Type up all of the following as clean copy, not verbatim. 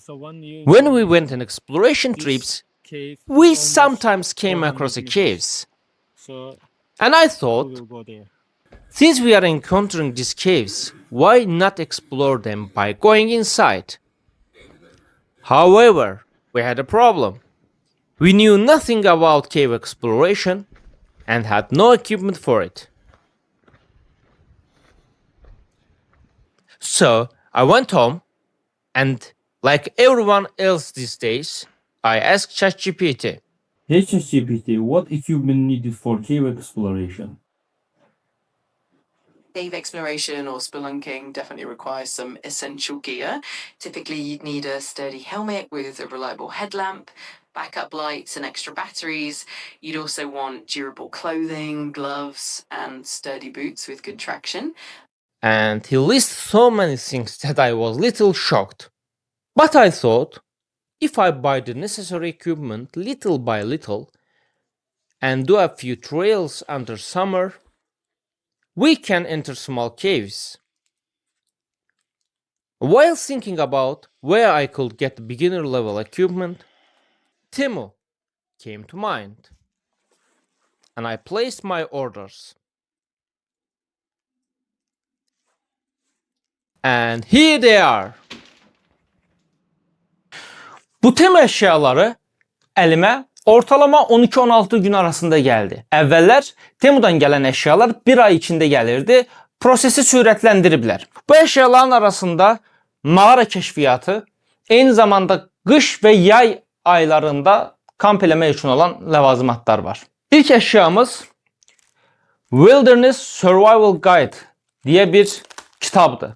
When we went on exploration trips, we sometimes came across caves. And I thought, since we are encountering these caves, why not explore them by going inside? However, we had a problem. We knew nothing about cave exploration and had no equipment for it. So I went home and, like everyone else these days, I asked ChatGPT. Hey ChatGPT, what equipment needed for cave exploration? Cave exploration or spelunking definitely requires some essential gear. Typically, you'd need a sturdy helmet with a reliable headlamp, backup lights, and extra batteries. You'd also want durable clothing, gloves, and sturdy boots with good traction. And he listed so many things that I was little shocked. But I thought, if I buy the necessary equipment little by little and do a few trails under summer, we can enter small caves. While thinking about where I could get beginner level equipment, Temu came to mind, and I placed my orders. And here they are. Bu Temu eşyaları elime ortalama 12-16 gün arasında geldi. Əvvəllər Temu'dan gələn eşyalar bir ay içində gəlirdi. Prosesi sürətləndiriblər. Bu eşyaların arasında mağara kəşfiyyatı, eyni zamanda qış və yay aylarında kamp eləmək üçün olan ləvazimatlar var. İlk eşyamız Wilderness Survival Guide diye bir kitabdır.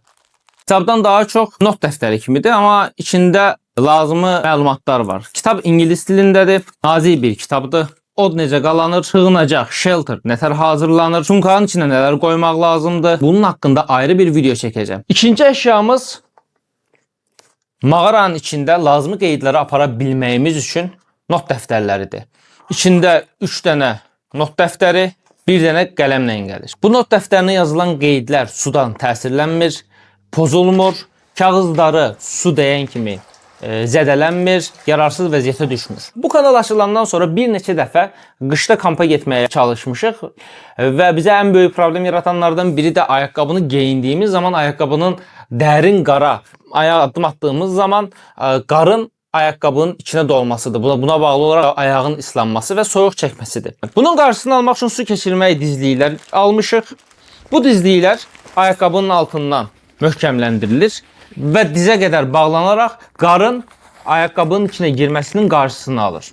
Kitabdan daha çox not dəftəri kimidir, amma içində lazımı məlumatlar var. Kitab İngilis dilindədir, nazik bir kitabdır. Od necə qalanır, sığınacaq, shelter nətər hazırlanır, sumkanın içinə nələr qoymaq lazımdır. Bunun haqqında ayrı bir video çəkəcəm. İkinci eşyamız mağaranın içində lazımi qeydləri apara bilməyimiz üçün not dəftərləridir. İçində 3 dənə not dəftəri, bir dənə qələmlə gəlir. Bu not dəftərinə yazılan qeydlər sudan təsirlənmir, pozulmur, kağızları su dəyən kimi zədələnmir, yararsız vəziyyətə düşmür. Bu kanal açılandan sonra bir neçə dəfə qışda kampa getməyə çalışmışıq və bizə ən böyük problem yaratanlardan biri də ayaqqabını geyindiyimiz zaman ayaqqabının dərin qara, ayağa addım attığımız zaman qarın ayaqqabının içine dolmasıdır. Buna bağlı olarak ayağın ıslanması ve soyuq çəkməsidir. Bunun qarşısını almaq üçün su keçirməyi dizliklər almışıq. Bu dizliklər ayaqqabının altından möhkəmləndirilir və dizə qədər bağlanaraq qarın ayaqqabının içine girməsinin qarşısını alır.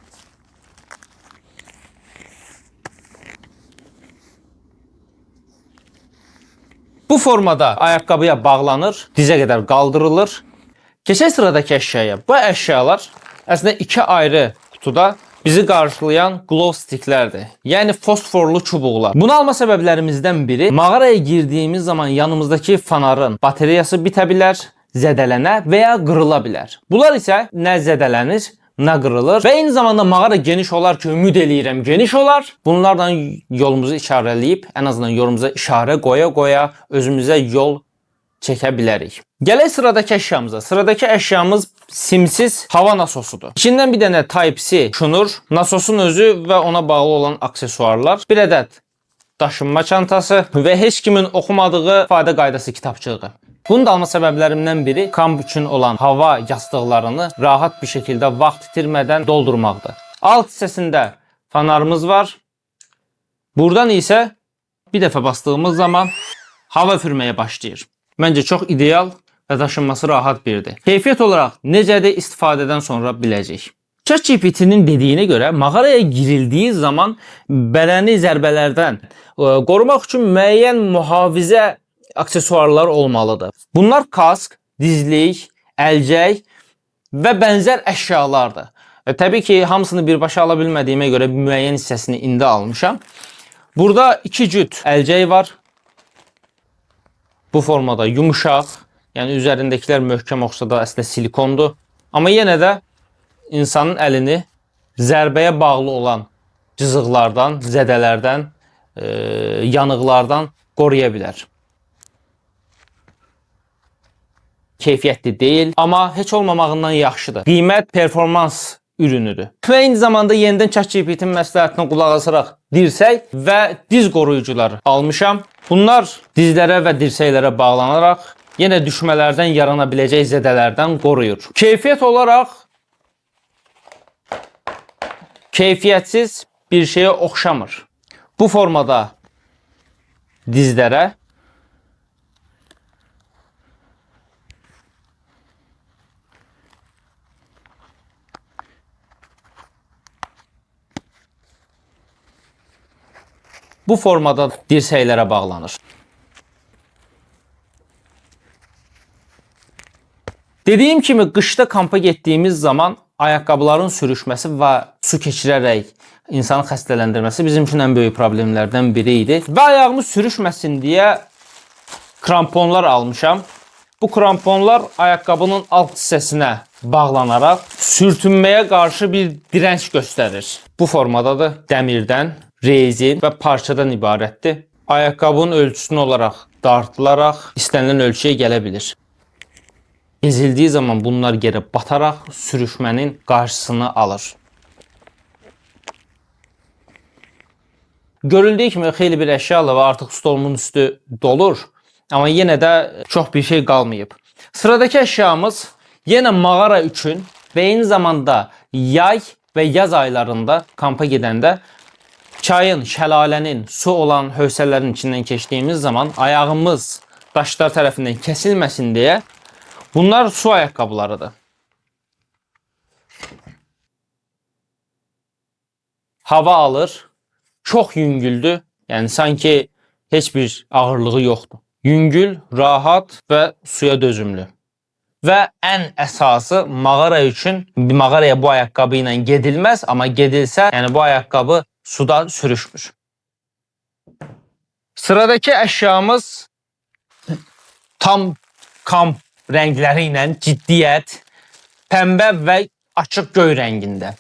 Bu formada ayaqqabıya bağlanır, dizə qədər qaldırılır. Keçək sıradakı əşyaya. Bu əşyalar əslində iki ayrı kutuda bizi qarşılayan glow sticklərdir. Yəni fosforlu çubuqlar. Bunu alma səbəblərimizdən biri mağaraya girdiyimiz zaman yanımızdakı fanarın bateriyası bitə bilər, zədələnə və ya qırıla bilər. Bunlar isə nə zədələnir, nə qırılır və eyni zamanda mağara geniş olar ki, ümid eləyirəm geniş olar. Bunlardan yolumuzu işarələyib, ən azından yolumuza işarə qoya-qoya özümüzə yol çəkə bilərik. Gələk sıradakı əşyamıza. Sıradakı əşyamız simsiz hava nasosudur. İçindən bir dənə Type-C şunur, nasosun özü və ona bağlı olan aksesuarlar, bir ədəd daşınma çantası və heç kimin oxumadığı ifadə qaydası kitabçığı. Bunu da alma səbəblərimdən biri kamp üçün olan hava yastıqlarını rahat bir şəkildə vaxt itirmədən doldurmaqdır. Alt hissəsində fanarımız var. Buradan isə bir dəfə bastığımız zaman hava üfürməyə başlayır. Məncə çox ideal və daşınması rahat biridir. Keyfiyyət olaraq necədir istifadədən sonra biləcək. ChatGPT-nin dediyinə görə mağaraya girildiyi zaman bədəni zərbələrdən qorumaq üçün müəyyən mühafizə aksesuarlar olmalıdır. Bunlar kask, dizlik, əlcək və bənzər əşyalardır. Təbii ki, hamısını birbaşa ala bilmədiyimə görə müəyyən hissəsini indi almışam. Burada iki cüt əlcək var. Bu formada yumuşaq, yəni üzərindəkilər möhkəm olsa da əslində silikondur. Amma yenə də insanın əlini zərbəyə bağlı olan cızıqlardan, zədələrdən, yanıqlardan qoruya bilər. keyfiyyətli deyil, amma heç olmamağından yaxşıdır. Qiymət performans ürünüdür. Və eyni zamanda yenidən ChatGPT-nin məsləhətinə qulaq asaraq dirsək və diz qoruyucuları almışam. Bunlar dizlərə və dirsəklərə bağlanaraq yenə düşmələrdən yarana biləcək zədələrdən qoruyur. Keyfiyyət olaraq keyfiyyətsiz bir şeyə oxşamır. Bu formada dizlərə bu formada dirsəklərə bağlanır. Dediyim kimi qışda kampa getdiyimiz zaman ayaqqabıların sürüşməsi və su keçirərək insanı xəstələndirməsi bizim üçün ən böyük problemlərdən biri idi. Və ayağımız sürüşməsin deyə kramponlar almışam. Bu kramponlar ayaqqabının alt hissəsinə bağlanaraq sürtünməyə qarşı bir dirənç göstərir. Bu formadadır. Dəmirdən, rezin və parçadan ibarətdir. Ayaqqabının ölçüsünü olaraq dartılaraq istənilən ölçüyə gələ bilir. Ezildiyi zaman bunlar geri bataraq sürüşmənin qarşısını alır. Görüldüyü kimi xeyli bir əşyalar və artıq stolumun üstü dolur. Amma yenə də çox bir şey qalmayıb. Sıradakı əşyamız yenə mağara üçün və eyni zamanda yay və yaz aylarında kampa gedəndə çayın, şəlalənin, su olan hövsələlərin içindən keçdiyimiz zaman ayağımız daşlar tərəfindən kəsilməsin deyə bunlar su ayaqqabılarıdır. Hava alır, çox yüngüldür, yəni sanki heç bir ağırlığı yoxdur. Yüngül, rahat və suya dözümlü. Və ən əsası mağara üçün mağaraya bu ayaqqabı ilə gedilməz, amma gedilsə, yəni bu ayaqqabı suda sürüşmür. Sıradakı əşyamız tam kamp rəngləri ilə ciddiyyət, pəmbə və açıq göy rəngində.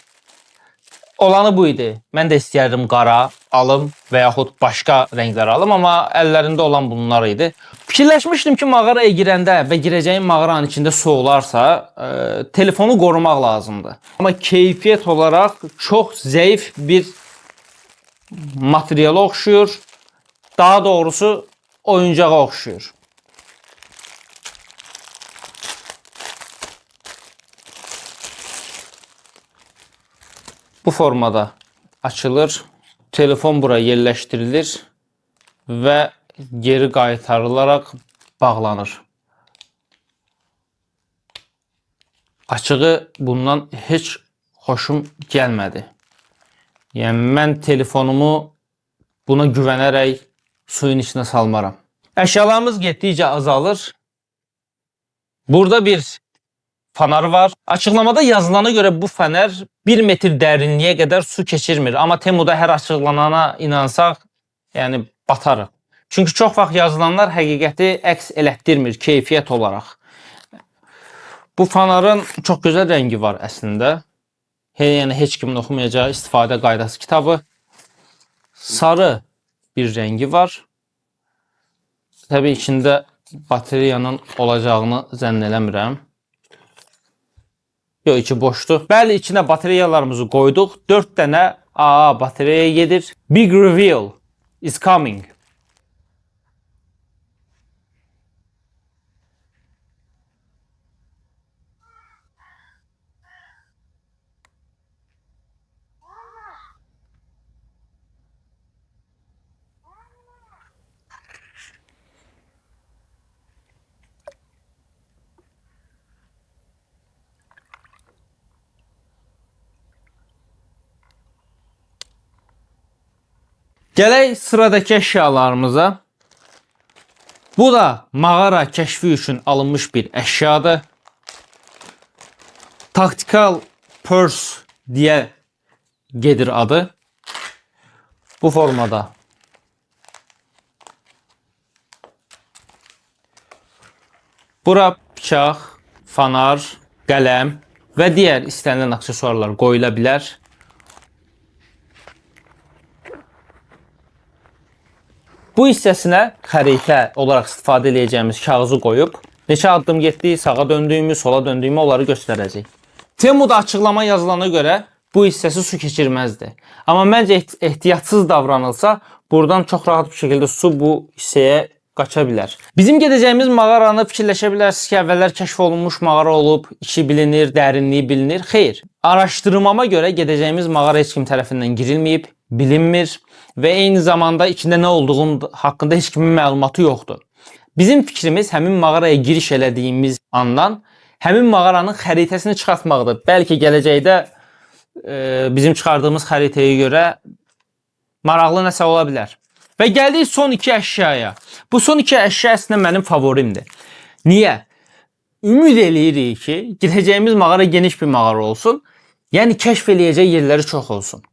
Olanı bu idi. Mən də istəyərdim qara alım və yaxud başqa rənglər alım, amma əllərində olan bunlar idi. Fikirləşmişdim ki, mağaraya girəndə və girəcəyim mağaranın içində su olarsa, telefonu qorumaq lazımdır. Amma keyfiyyət olaraq çox zəif bir materiala oxşuyur. Daha doğrusu oyuncağa oxşuyur. Bu formada açılır, telefon buraya yerləşdirilir və geri qaytarılaraq bağlanır. Açığı bundan heç xoşum gəlmədi. Yəni mən telefonumu buna güvənərək suyun içinə salmaram. Əşyalarımız getdikcə azalır. Burada bir fanar var. Açıqlamada yazılana görə bu fənər 1 metr dərinliyə qədər su keçirmir. Amma Temuda hər açıqlanana inansaq, yəni batarıq. Çünki çox vaxt yazılanlar həqiqəti əks elətdirmir keyfiyyət olaraq. Bu fanarın çox gözəl rəngi var əslində. Yəni heç kimin oxumayacağı istifadə qaydası kitabı. Sarı bir rəngi var. Təbii içində bateriyanın olacağını zənn eləmirəm. Yox, içi boşdur. Bəli, içinə batareyalarımızı qoyduq. 4 dənə AA batareya gedir. Big reveal is coming. Gələk sıradakı əşyalarımıza. Bu da mağara kəşfi üçün alınmış bir əşyadır. Tactical Purse deyə gedir adı. Bu formada. Bura bıçaq, fanar, qələm və digər istənilən aksesuarlar qoyula bilər. Bu hissəsinə xəritə olaraq istifadə edəcəyimiz kağızı qoyub Neçə addım getdik, sağa döndüyümü, sola döndüyümü onları göstərəcək. Temuda açıqlama yazılana görə bu hissəsi su keçirməzdir. Amma məncə ehtiyatsız davranılsa, buradan çox rahat bir şəkildə su bu hissəyə qaça bilər. Bizim gedəcəyimiz mağaranı fikirləşə bilərsiniz ki, əvvəllər kəşf olunmuş mağara olub, içi bilinir, dərinliyi bilinir. Xeyr. Araşdırmama görə gedəcəyimiz mağara heç kim tərəfindən girilməyib, bilinmir və eyni zamanda içində nə olduğu haqqında heç kimin məlumatı yoxdur. Bizim fikrimiz həmin mağaraya giriş elədiyimiz andan həmin mağaranın xəritəsini çıxartmaqdır. Bəlkə gələcəkdə bizim çıxardığımız xəritəyə görə maraqlı nəsə ola bilər. Və gəldik son iki əşyaya. Bu son iki əşya əslində mənim favorimdir. Niyə? Ümid eləyirik ki, gedəcəyimiz mağara geniş bir mağara olsun. Yəni kəşf eləyəcək yerləri çox olsun.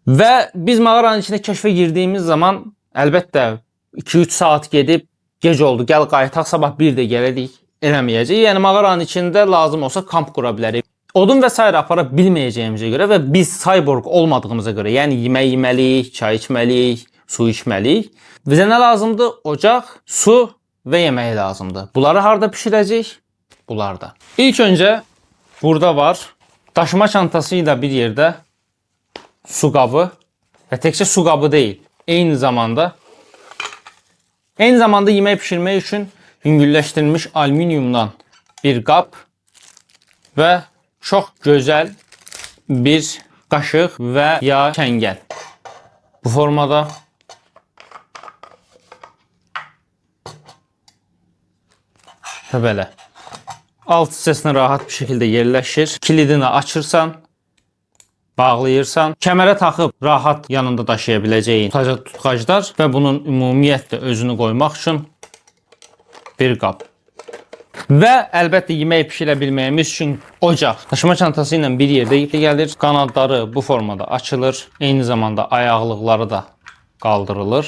Və biz mağaranın içində kəşfə girdiyimiz zaman əlbəttə 2-3 saat gedib gec oldu, gəl qayıtaq, sabah bir də gələdik eləməyəcək. Yəni mağaranın içində lazım olsa kamp qura bilərik. Odun və s. apara bilməyəcəyimizə görə və biz cyborg olmadığımıza görə, yəni yemək yeməliyik, çay içməliyik, su içməliyik. Bizə nə lazımdır? Ocaq, su və yemək lazımdır. Bunları harda pişirəcəyik? Bunlarda. İlk öncə burada var daşıma çantası ilə bir yerdə su qabı və təkcə su qabı deyil. Eyni zamanda yemək pişirmək üçün yüngülləşdirilmiş alüminiumdan bir qab və çox gözəl bir qaşıq və ya kəngəl. Bu formada. Və belə. Alt hissəsinə rahat bir şəkildə yerləşir. Kilidini açırsan, bağlayırsan, kəmərə taxıb rahat yanında daşıya biləcəyin tutqaclar və bunun ümumiyyətlə özünü qoymaq üçün bir qab. Və əlbəttə yemək pişirə bilməyimiz üçün ocaq. Daşıma çantası ilə bir yerdə gəlir. Qanadları bu formada açılır. Eyni zamanda ayaqlıqları da qaldırılır.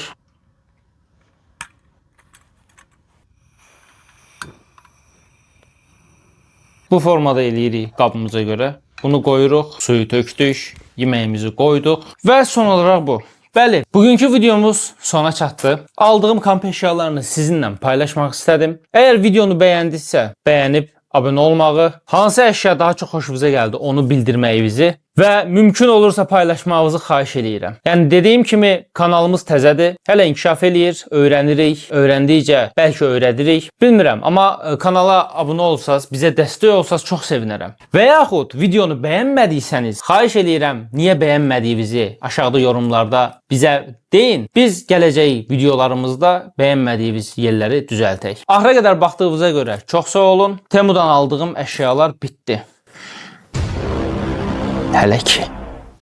Bu formada eləyirik qabımıza görə. Bunu qoyuruq, suyu tökdük, yeməyimizi qoyduq və son olaraq bu. Bəli, bugünkü videomuz sona çatdı. Aldığım kamp əşyalarını sizinlə paylaşmaq istədim. Əgər videonu bəyəndinizsə, bəyənib abunə olmağı, hansı əşya daha çox xoşunuza gəldi onu bildirməyinizi və mümkün olursa paylaşmağınızı xahiş edirəm. Yəni dediyim kimi kanalımız təzədir, hələ inkişaf eləyir, öyrənirik, öyrəndikcə bəlkə öyrədirik, bilmirəm, amma kanala abunə olsanız, bizə dəstək olsanız çox sevinərəm. Və yaxud videonu bəyənmədiysəniz, xahiş edirəm, niyə bəyənmədiyinizi aşağıda yorumlarda bizə deyin. Biz gələcək videolarımızda bəyənmədiyiniz yerləri düzəltək. Axıra qədər baxdığınıza görə çox sağ olun. Temudan aldığım əşyalar bitdi. Hələ ki.